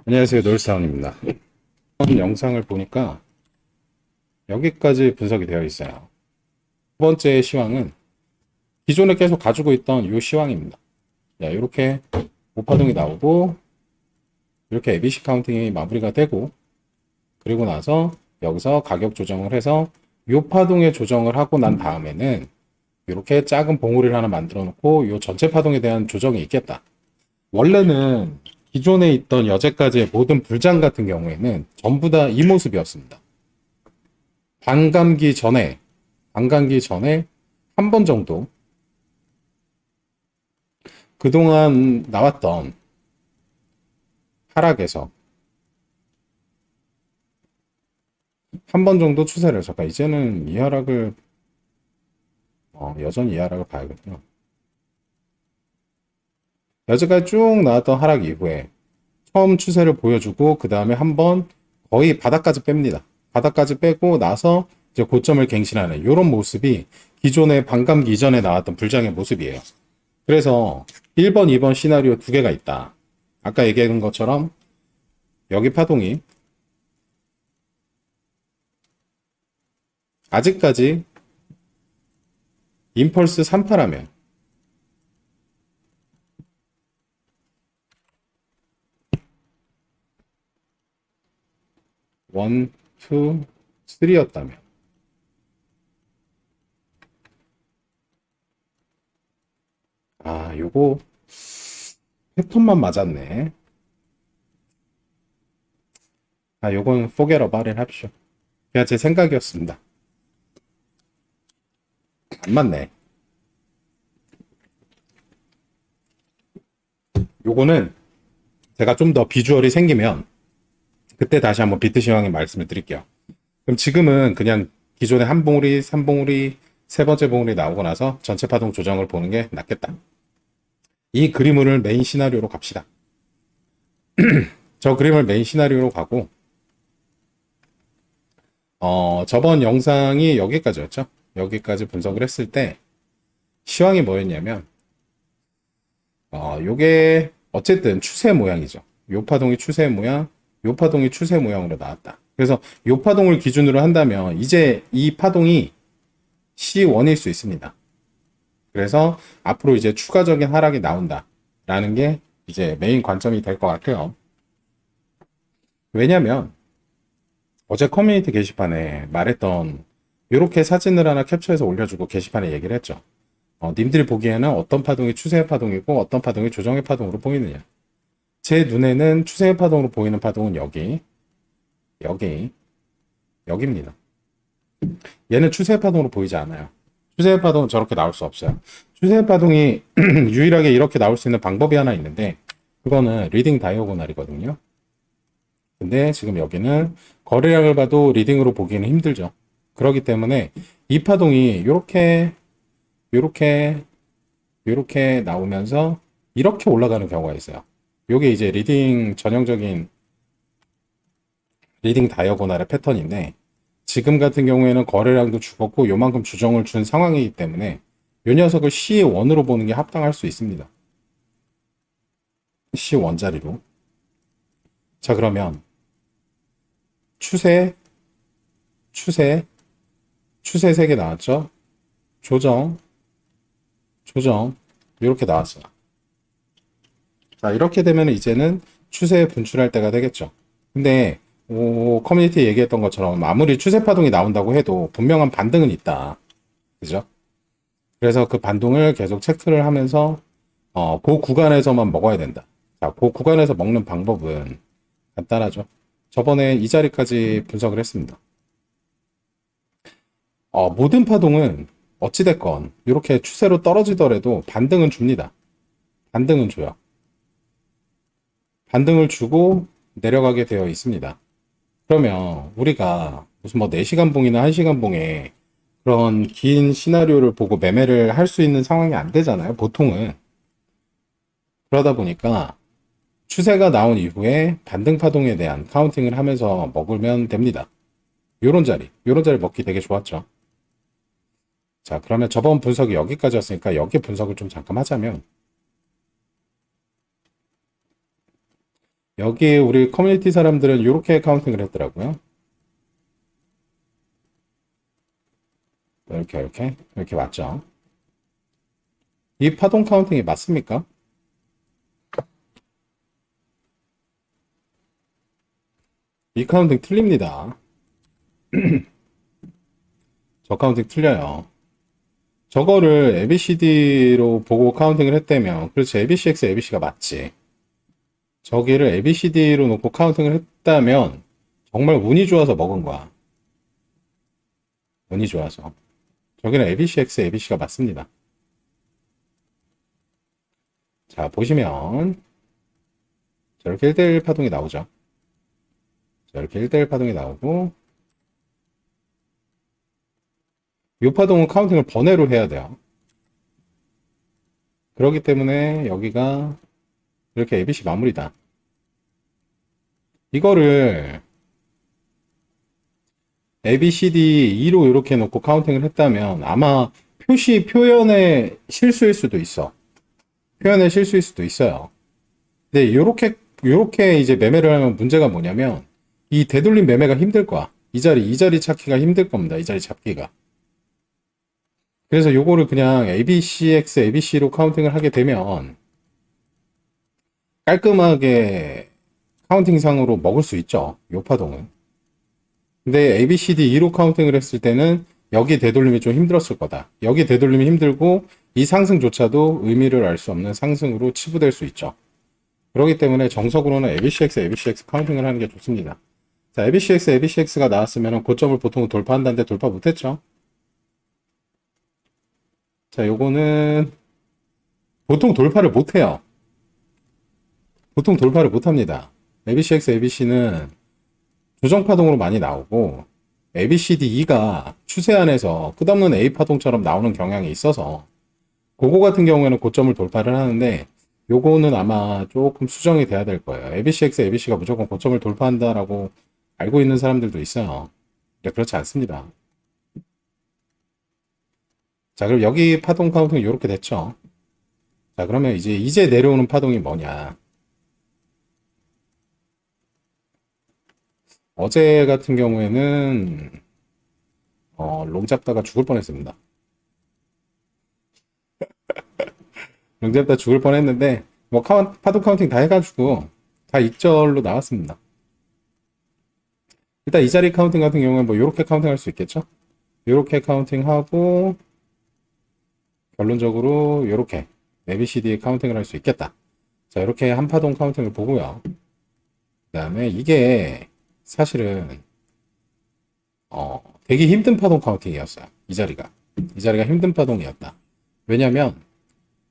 안녕하세요. 놀사원입니다. 이번 영상을 보니까 여기까지 분석이 되어 있어요. 두 번째 시황은 기존에 계속 가지고 있던 이 시황입니다. 자, 이렇게 오파동이 나오고 이렇게 ABC 카운팅이 마무리가 되고 그리고 나서 여기서 가격 조정을 해서 이 파동에 조정을 하고 난 다음에는 이렇게 작은 봉우리를 하나 만들어 놓고 이 전체 파동에 대한 조정이 있겠다. 원래는 기존에 있던 여태까지의 모든 불장 같은 경우에는 전부 다 이 모습이었습니다. 반감기 전에 한 번 정도 그동안 나왔던 하락에서 한 번 정도 추세를 잠깐 이제는 이 하락을 여전히 이 하락을 봐야겠구나. 여지까지 쭉 나왔던 하락 이후에 처음 추세를 보여주고 그 다음에 한번 거의 바닥까지 뺍니다. 바닥까지 빼고 나서 이제 고점을 갱신하는 이런 모습이 기존의 반감기 이전에 나왔던 불장의 모습이에요. 그래서 1번, 2번 시나리오 두 개가 있다. 아까 얘기한 것처럼 여기 파동이 아직까지 임펄스 3파라면 1, 2, 3였다면 요거 패턴만 맞았네. 요건 forget about it 합시오. 그냥 제 생각이었습니다. 안 맞네. 요거는 제가 좀 더 비주얼이 생기면 그때 다시 한번 비트 시황에 말씀을 드릴게요. 그럼 지금은 그냥 기존의 한 봉우리, 3봉우리, 세 번째 봉우리 나오고 나서 전체 파동 조정을 보는 게 낫겠다. 이 그림을 메인 시나리오로 갑시다. 저 그림을 메인 시나리오로 가고 저번 영상이 여기까지였죠. 여기까지 분석을 했을 때 시황이 뭐였냐면 요게 어쨌든 추세 모양이죠. 요 파동이 추세 모양, 요 파동이 추세 모양으로 나왔다. 그래서 요 파동을 기준으로 한다면 이제 이 파동이 C1일 수 있습니다. 그래서 앞으로 이제 추가적인 하락이 나온다라는 게 이제 메인 관점이 될 것 같아요. 왜냐면 어제 커뮤니티 게시판에 말했던 이렇게 사진을 하나 캡처해서 올려주고 게시판에 얘기를 했죠. 님들이 보기에는 어떤 파동이 추세의 파동이고 어떤 파동이 조정의 파동으로 보이느냐. 제 눈에는 추세의 파동으로 보이는 파동은 여기입니다. 얘는 추세의 파동으로 보이지 않아요. 추세의 파동은 저렇게 나올 수 없어요. 추세의 파동이 유일하게 이렇게 나올 수 있는 방법이 하나 있는데 그거는 리딩 다이어고날이거든요. 근데 지금 여기는 거래량을 봐도 리딩으로 보기는 힘들죠. 그렇기 때문에 이 파동이 요렇게 나오면서 이렇게 올라가는 경우가 있어요. 요게 이제 리딩 전형적인 리딩 다이어고날의 패턴인데 지금 같은 경우에는 거래량도 죽었고 요만큼 주정을 준 상황이기 때문에 요 녀석을 C1으로 보는 게 합당할 수 있습니다. C1 자리로. 자, 그러면 추세 3개 나왔죠? 조정 이렇게 나왔어요. 자, 이렇게 되면 이제는 추세에 분출할 때가 되겠죠. 근데 커뮤니티 얘기했던 것처럼 아무리 추세 파동이 나온다고 해도 분명한 반등은 있다. 그죠? 그래서 그 반동을 계속 체크를 하면서 그 구간에서만 먹어야 된다. 자, 그 구간에서 먹는 방법은 간단하죠. 저번에 이 자리까지 분석을 했습니다. 모든 파동은 어찌됐건 이렇게 추세로 떨어지더라도 반등은 줍니다. 반등은 줘요. 반등을 주고 내려가게 되어 있습니다. 그러면 우리가 무슨 뭐 4시간 봉이나 1시간 봉에 그런 긴 시나리오를 보고 매매를 할 수 있는 상황이 안 되잖아요. 보통은. 그러다 보니까 추세가 나온 이후에 반등 파동에 대한 카운팅을 하면서 먹으면 됩니다. 요런 자리 먹기 되게 좋았죠. 자, 그러면 저번 분석이 여기까지였으니까 여기 분석을 좀 잠깐 하자면 여기 우리 커뮤니티 사람들은 이렇게 카운팅을 했더라고요. 이렇게 맞죠? 이 파동 카운팅이 맞습니까? 이 카운팅 틀립니다. 저 카운팅 틀려요. 저거를 ABCD로 보고 카운팅을 했다면, 그렇지, ABCX, ABC가 맞지. 저기를 ABCD로 놓고 카운팅을 했다면, 정말 운이 좋아서 먹은 거야. 운이 좋아서. 저기는 ABCX, ABC가 맞습니다. 자, 보시면, 저렇게 1대1 파동이 나오죠. 저렇게 1대1 파동이 나오고, 이 파동은 카운팅을 번외로 해야 돼요. 그렇기 때문에 여기가 이렇게 ABC 마무리다. 이거를 ABCD2로 이렇게 놓고 카운팅을 했다면 아마 표현의 실수일 수도 있어. 표현의 실수일 수도 있어요. 근데 요렇게 이제 매매를 하면 문제가 뭐냐면 이 되돌림 매매가 힘들 거야. 이 자리 찾기가 힘들 겁니다. 이 자리 잡기가. 그래서 요거를 그냥 ABCX, ABC로 카운팅을 하게 되면 깔끔하게 카운팅상으로 먹을 수 있죠. 요 파동은. 근데 ABCD2로 카운팅을 했을 때는 여기 되돌림이 좀 힘들었을 거다. 여기 되돌림이 힘들고 이 상승조차도 의미를 알 수 없는 상승으로 치부될 수 있죠. 그렇기 때문에 정석으로는 ABCX, ABCX 카운팅을 하는 게 좋습니다. 자, ABCX, ABCX가 나왔으면 고점을 보통 돌파한다는데 돌파 못했죠. 자, 요거는 보통 돌파를 못해요. 보통 돌파를 못합니다. ABCX, ABC는 조정파동으로 많이 나오고 ABCD2가 추세 안에서 끝없는 A파동처럼 나오는 경향이 있어서 그거 같은 경우에는 고점을 돌파를 하는데 요거는 아마 조금 수정이 돼야 될 거예요. ABCX, ABC가 무조건 고점을 돌파한다라고 알고 있는 사람들도 있어요. 근데 그렇지 않습니다. 자, 그럼 여기 파동 카운팅이 이렇게 됐죠. 자, 그러면 이제 내려오는 파동이 뭐냐. 어제 같은 경우에는 롱 잡다가 죽을 뻔했습니다. 롱 잡다 죽을 뻔했는데 뭐 파동 카운팅 다 해가지고 다 익절로 나왔습니다. 일단 이 자리 카운팅 같은 경우는 뭐 이렇게 카운팅할 수 있겠죠? 이렇게 카운팅하고 결론적으로 이렇게 ABCD 카운팅을 할 수 있겠다. 자, 이렇게 한 파동 카운팅을 보고요. 그 다음에 이게 사실은 되게 힘든 파동 카운팅이었어요. 이 자리가 힘든 파동이었다. 왜냐면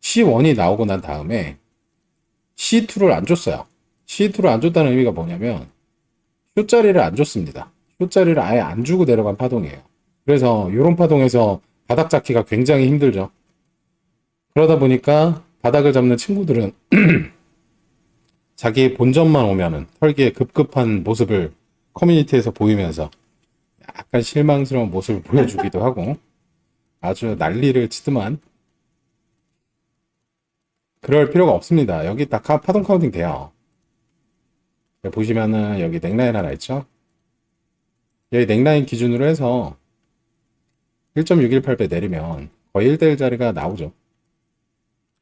C1이 나오고 난 다음에 C2를 안 줬어요. C2를 안 줬다는 의미가 뭐냐면 효자리를 안 줬습니다. 효자리를 아예 안 주고 내려간 파동이에요. 그래서 이런 파동에서 바닥 잡기가 굉장히 힘들죠. 그러다 보니까 바닥을 잡는 친구들은 자기 본전만 오면은 털기에 급급한 모습을 커뮤니티에서 보이면서 약간 실망스러운 모습을 보여주기도 하고 아주 난리를 치더만 그럴 필요가 없습니다. 여기 딱 파동 카운팅 돼요. 보시면은 여기 넥라인 하나 있죠? 여기 넥라인 기준으로 해서 1.618배 내리면 거의 1대1 자리가 나오죠.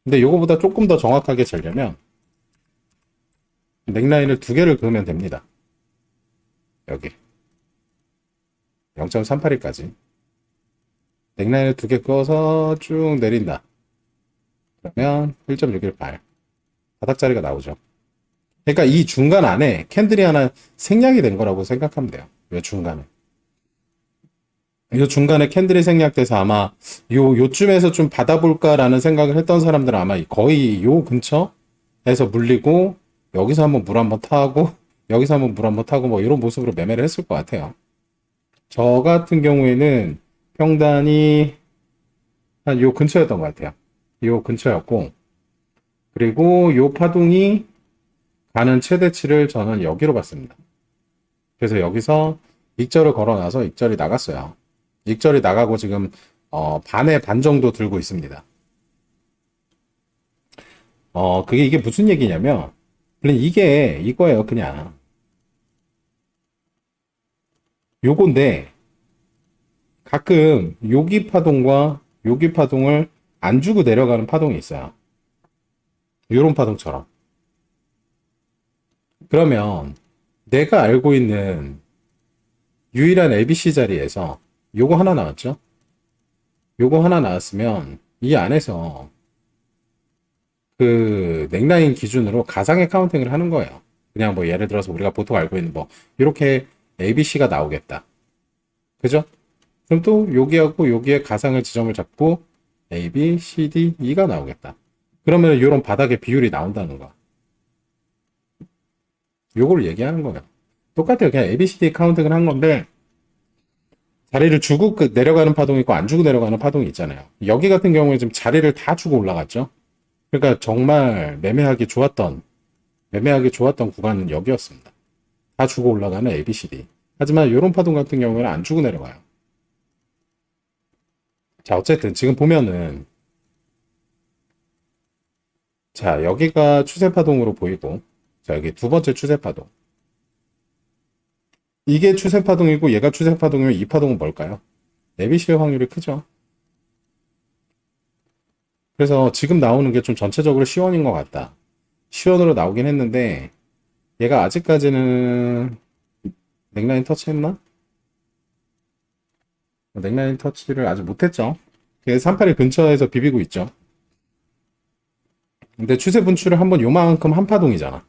근데 요거보다 조금 더 정확하게 재려면 넥라인을 두 개를 그으면 됩니다. 여기 0.381까지 넥라인을 두 개 그어서 쭉 내린다. 그러면 1.618 바닥자리가 나오죠. 그러니까 이 중간 안에 캔들이 하나 생략이 된 거라고 생각하면 돼요. 요 중간에. 요 중간에 캔들이 생략돼서 아마 요쯤에서 좀 받아볼까라는 생각을 했던 사람들은 아마 거의 요 근처에서 물리고 여기서 한번 물 한번 타고 여기서 한번 물 한번 타고 뭐 이런 모습으로 매매를 했을 것 같아요. 저 같은 경우에는 평단이 한 요 근처였던 것 같아요. 요 근처였고 그리고 요 파동이 가는 최대치를 저는 여기로 봤습니다. 그래서 여기서 익절을 걸어놔서 익절이 나갔어요. 익절이 나가고 지금 반의 반 정도 들고 있습니다. 이게 무슨 얘기냐면 물론 이게 이거예요. 그냥 요건데 가끔 요기 파동과 요기 파동을 안 주고 내려가는 파동이 있어요. 요런 파동처럼. 그러면 내가 알고 있는 유일한 ABC 자리에서 요거 하나 나왔죠? 요거 하나 나왔으면 이 안에서 그 넥라인 기준으로 가상의 카운팅을 하는 거예요. 그냥 뭐 예를 들어서 우리가 보통 알고 있는 뭐 이렇게 ABC가 나오겠다. 그죠? 그럼 또 여기하고 여기에 가상의 지점을 잡고 A, B, C, D, E가 나오겠다. 그러면 이런 바닥의 비율이 나온다는 거. 요걸 얘기하는 거예요. 똑같아요. 그냥 A, B, C, D 카운팅을 한 건데 자리를 주고 내려가는 파동이 있고 안 주고 내려가는 파동이 있잖아요. 여기 같은 경우에 지금 자리를 다 주고 올라갔죠. 그러니까 정말 매매하기 좋았던 구간은 여기였습니다. 다 주고 올라가는 ABCD. 하지만 이런 파동 같은 경우에는 안 주고 내려가요. 자, 어쨌든 지금 보면은 자, 여기가 추세 파동으로 보이고 자, 여기 두 번째 추세 파동. 이게 추세 파동이고 얘가 추세 파동이면 이 파동은 뭘까요? ABC의 확률이 크죠. 그래서 지금 나오는 게 좀 전체적으로 시원인 것 같다. 시원으로 나오긴 했는데 얘가 아직까지는 넥라인 터치했나? 넥라인 터치를 아직 못했죠. 38일 근처에서 비비고 있죠. 근데 추세 분출을 한번 요만큼 한 파동이잖아.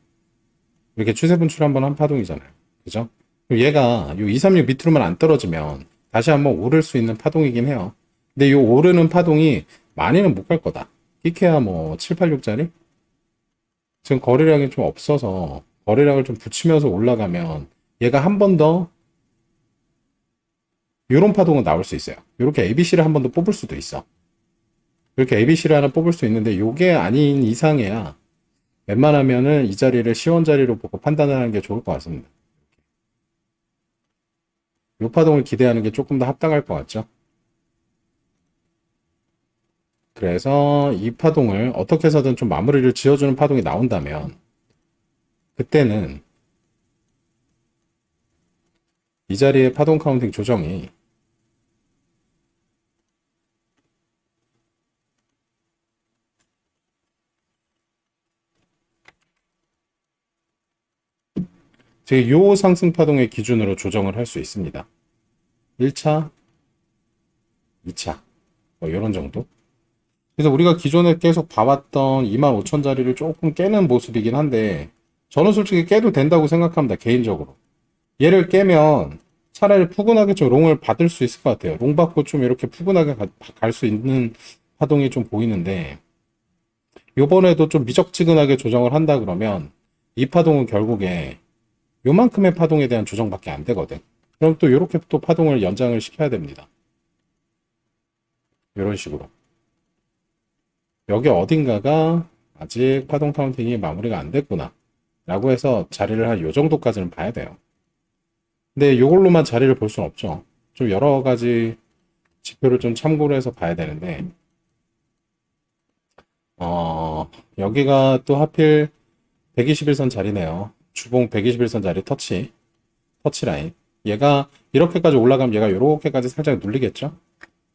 이렇게 추세 분출 한번 한 파동이잖아요. 그죠? 그럼 얘가 요 236 밑으로만 안 떨어지면 다시 한번 오를 수 있는 파동이긴 해요. 근데 요 오르는 파동이 많이는 못 갈 거다. 끼케야 뭐 7, 86짜리? 지금 거래량이 좀 없어서 거래량을 좀 붙이면서 올라가면 얘가 한 번 더 요런 파동은 나올 수 있어요. 이렇게 ABC를 한 번 더 뽑을 수도 있어. 이렇게 ABC를 하나 뽑을 수 있는데 요게 아닌 이상해야 웬만하면은 이 자리를 시원 자리로 보고 판단을 하는 게 좋을 것 같습니다. 요 파동을 기대하는 게 조금 더 합당할 것 같죠? 그래서 이 파동을 어떻게 해서든 좀 마무리를 지어주는 파동이 나온다면 그때는 이 자리의 파동 카운팅 조정이 제 요 상승 파동의 기준으로 조정을 할 수 있습니다. 1차, 2차 뭐 이런 정도. 그래서 우리가 기존에 계속 봐왔던 25,000자리를 조금 깨는 모습이긴 한데 저는 솔직히 깨도 된다고 생각합니다. 개인적으로. 얘를 깨면 차라리 푸근하게 좀 롱을 받을 수 있을 것 같아요. 롱 받고 좀 이렇게 푸근하게 갈 수 있는 파동이 좀 보이는데 요번에도 좀 미적지근하게 조정을 한다 그러면 이 파동은 결국에 요만큼의 파동에 대한 조정밖에 안 되거든. 그럼 또 이렇게 또 파동을 연장을 시켜야 됩니다. 이런 식으로. 여기 어딘가가 아직 파동 카운팅이 마무리가 안 됐구나. 라고 해서 자리를 한 요 정도까지는 봐야 돼요. 근데 이걸로만 자리를 볼 수는 없죠. 좀 여러 가지 지표를 좀 참고를 해서 봐야 되는데, 여기가 또 하필 121선 자리네요. 주봉 121선 자리 터치 라인. 얘가 이렇게까지 올라가면 얘가 이렇게까지 살짝 눌리겠죠?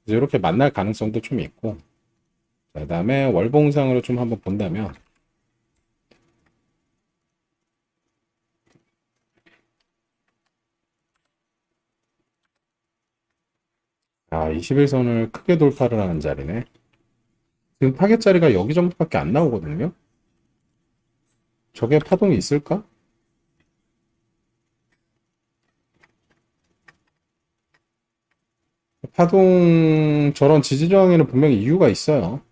그래서 이렇게 만날 가능성도 좀 있고, 그 다음에 월봉상으로 좀 한번 본다면, 21선을 크게 돌파를 하는 자리네. 지금 타겟 자리가 여기 정도밖에 안 나오거든요. 저게 파동이 있을까? 파동 저런 지지 저항에는 분명히 이유가 있어요.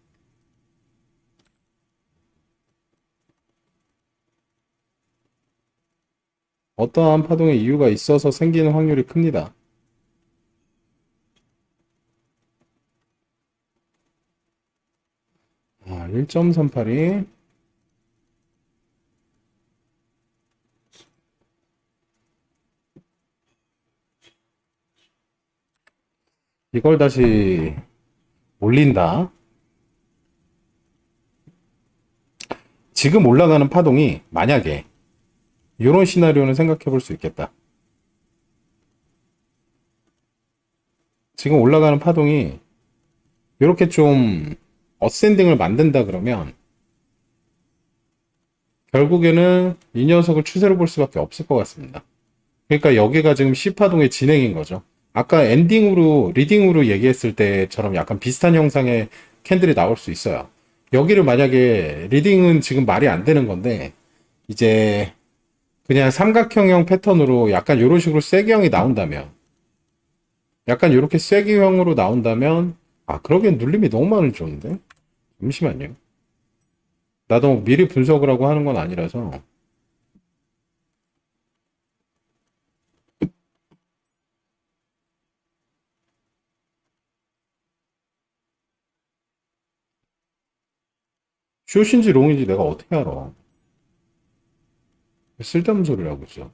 어떠한 파동의 이유가 있어서 생기는 확률이 큽니다. 1.38이 이걸 다시 올린다. 지금 올라가는 파동이 만약에 이런 시나리오는 생각해 볼 수 있겠다. 지금 올라가는 파동이 이렇게 좀 어센딩을 만든다 그러면 결국에는 이 녀석을 추세로 볼 수밖에 없을 것 같습니다. 그러니까 여기가 지금 C파동의 진행인 거죠. 아까 엔딩으로, 리딩으로 얘기했을 때처럼 약간 비슷한 형상의 캔들이 나올 수 있어요. 여기를 만약에 리딩은 지금 말이 안 되는 건데 이제 그냥 삼각형형 패턴으로 약간 이런 식으로 쐐기형이 나온다면 약간 이렇게 쐐기형으로 나온다면 그러기엔 눌림이 너무 많이 줬는데? 잠시만요. 나도 미리 분석을 하고 하는 건 아니라서 숏인지 롱인지 내가 어떻게 알아? 쓸데없는 소리를 하고 있어.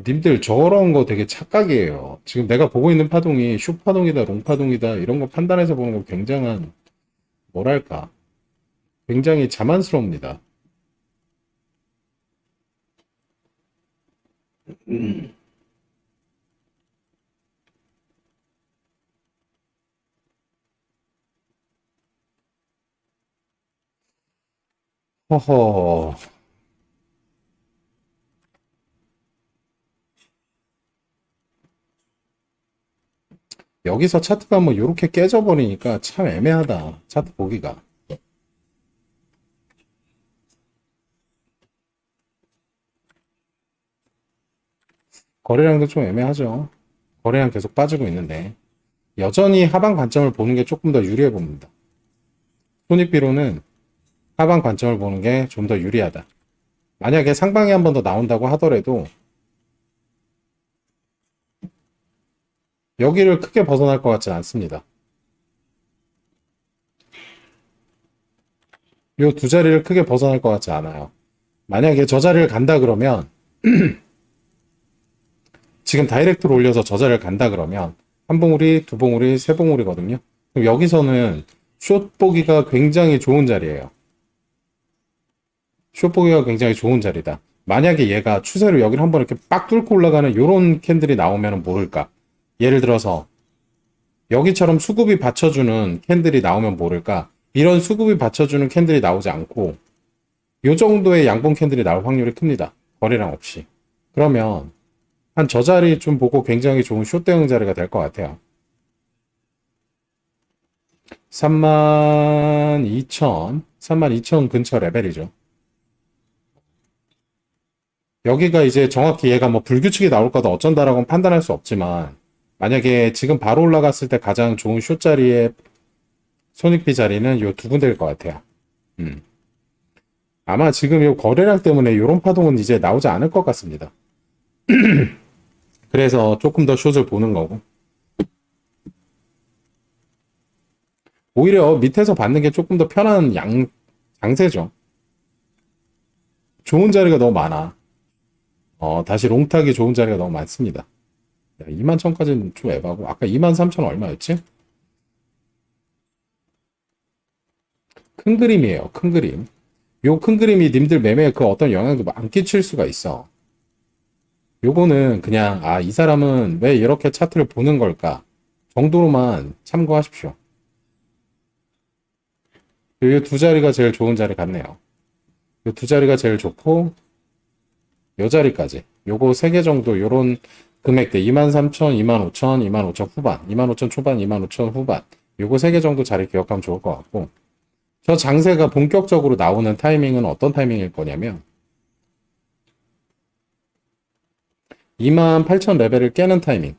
님들 저런 거 되게 착각이에요. 지금 내가 보고 있는 파동이 숏 파동이다, 롱 파동이다 이런 거 판단해서 보는 거 굉장한 뭐랄까 굉장히 자만스러웁니다. 허허. 여기서 차트가 뭐 이렇게 깨져버리니까 참 애매하다. 차트 보기가. 거래량도 좀 애매하죠. 거래량 계속 빠지고 있는데 여전히 하방 관점을 보는 게 조금 더 유리해 봅니다. 손익비로는 하방 관점을 보는 게 좀 더 유리하다. 만약에 상방이 한 번 더 나온다고 하더라도 여기를 크게 벗어날 것 같지 않습니다. 이 두 자리를 크게 벗어날 것 같지 않아요. 만약에 저 자리를 간다 그러면 지금 다이렉트로 올려서 저 자리를 간다 그러면 한 봉우리, 두 봉우리, 세 봉우리거든요. 그럼 여기서는 숏 보기가 굉장히 좋은 자리예요. 숏 보기가 굉장히 좋은 자리다. 만약에 얘가 추세로 여기를 한번 이렇게 빡 뚫고 올라가는 이런 캔들이 나오면 모를까? 예를 들어서 여기처럼 수급이 받쳐주는 캔들이 나오면 모를까? 이런 수급이 받쳐주는 캔들이 나오지 않고 이 정도의 양봉 캔들이 나올 확률이 큽니다. 거래량 없이. 그러면 한 저 자리 좀 보고 굉장히 좋은 숏 대응 자리가 될 것 같아요. 32,000 근처 레벨이죠. 여기가 이제 정확히 얘가 뭐 불규칙이 나올 거다 어쩐다라고는 판단할 수 없지만 만약에 지금 바로 올라갔을 때 가장 좋은 숏 자리의 손익비 자리는 요 두 군데일 것 같아요. 아마 지금 요 거래량 때문에 요런 파동은 이제 나오지 않을 것 같습니다. 그래서 조금 더 숏을 보는 거고. 오히려 밑에서 받는 게 조금 더 편한 양세죠. 좋은 자리가 너무 많아. 다시 롱타기 좋은 자리가 너무 많습니다. 21,000까지는 좀 에바고, 아까 23,000 얼마였지? 큰 그림이에요, 큰 그림. 요 큰 그림이 님들 매매에 그 어떤 영향도 안 끼칠 수가 있어. 요거는 그냥, 이 사람은 왜 이렇게 차트를 보는 걸까? 정도로만 참고하십시오. 이 두 자리가 제일 좋은 자리 같네요. 이 두 자리가 제일 좋고, 요 자리까지. 요거 세 개 정도, 요런 금액대 23,000, 25,000, 25,000 후반, 25,000 초반, 25,000 후반. 요거 세 개 정도 자리 기억하면 좋을 것 같고, 저 장세가 본격적으로 나오는 타이밍은 어떤 타이밍일 거냐면, 28,000 레벨을 깨는 타이밍.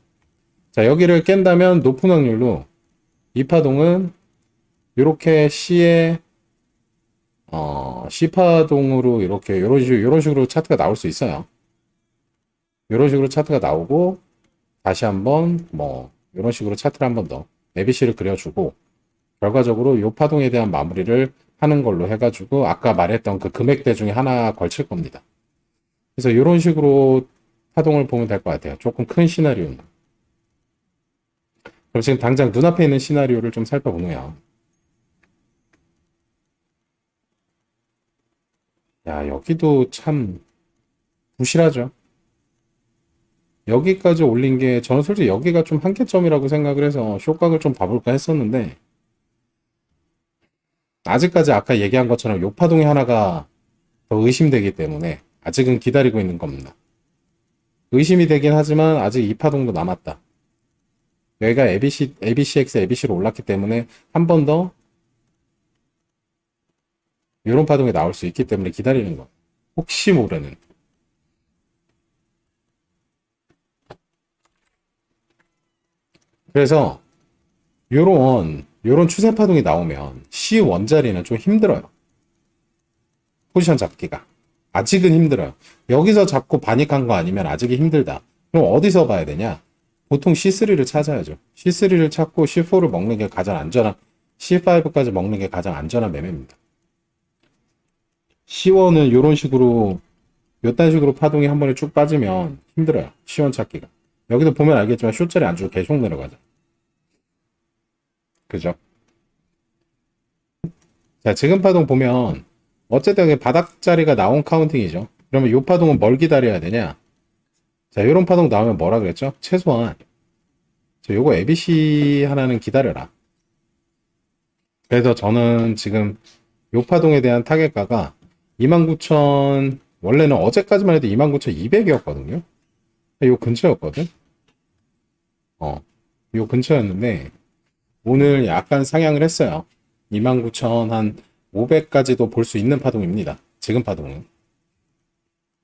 자, 여기를 깬다면 높은 확률로 이 파동은 이렇게 C파동으로 이렇게 이런 식으로 차트가 나올 수 있어요. 이런 식으로 차트가 나오고 다시 한번 이런 식으로 차트를 한번 더 ABC를 그려주고 결과적으로 이 파동에 대한 마무리를 하는 걸로 해가지고 아까 말했던 그 금액대 중에 하나 걸칠 겁니다. 그래서 이런 식으로 파동을 보면 될 것 같아요. 조금 큰 시나리오는. 그럼 지금 당장 눈앞에 있는 시나리오를 좀 살펴보면 야, 여기도 참 부실하죠. 여기까지 올린 게 저는 솔직히 여기가 좀 한계점이라고 생각을 해서 쇼각을 좀 봐볼까 했었는데 아직까지 아까 얘기한 것처럼 요파동이 하나가 더 의심되기 때문에 아직은 기다리고 있는 겁니다. 의심이 되긴 하지만 아직 이 파동도 남았다. 여기가 ABCX, ABC로 올랐기 때문에 한 번 더 이런 파동이 나올 수 있기 때문에 기다리는 거. 혹시 모르는. 그래서 요런 추세 파동이 나오면 C 원자리는 좀 힘들어요. 포지션 잡기가. 아직은 힘들어요. 여기서 잡고 바닉한 거 아니면 아직이 힘들다. 그럼 어디서 봐야 되냐? 보통 C3를 찾아야죠. C3를 찾고 C4를 먹는 게 가장 안전한, C5까지 먹는 게 가장 안전한 매매입니다. C1은 이런 식으로, 요딴 식으로 파동이 한 번에 쭉 빠지면 힘들어요. C1 찾기가. 여기도 보면 알겠지만 쇼짜리 안 주고 계속 내려가죠. 그죠? 자, 지금 파동 보면 어쨌든 바닥자리가 나온 카운팅이죠. 그러면 이 파동은 뭘 기다려야 되냐? 자, 이런 파동 나오면 뭐라 그랬죠? 최소한 요거 ABC 하나는 기다려라. 그래서 저는 지금 요 파동에 대한 타겟가가 29,000 원래는 어제까지만 해도 29,200이었거든요. 요 근처였거든. 요 근처였는데 오늘 약간 상향을 했어요. 29,000 한 500까지도 볼 수 있는 파동입니다. 지금 파동은.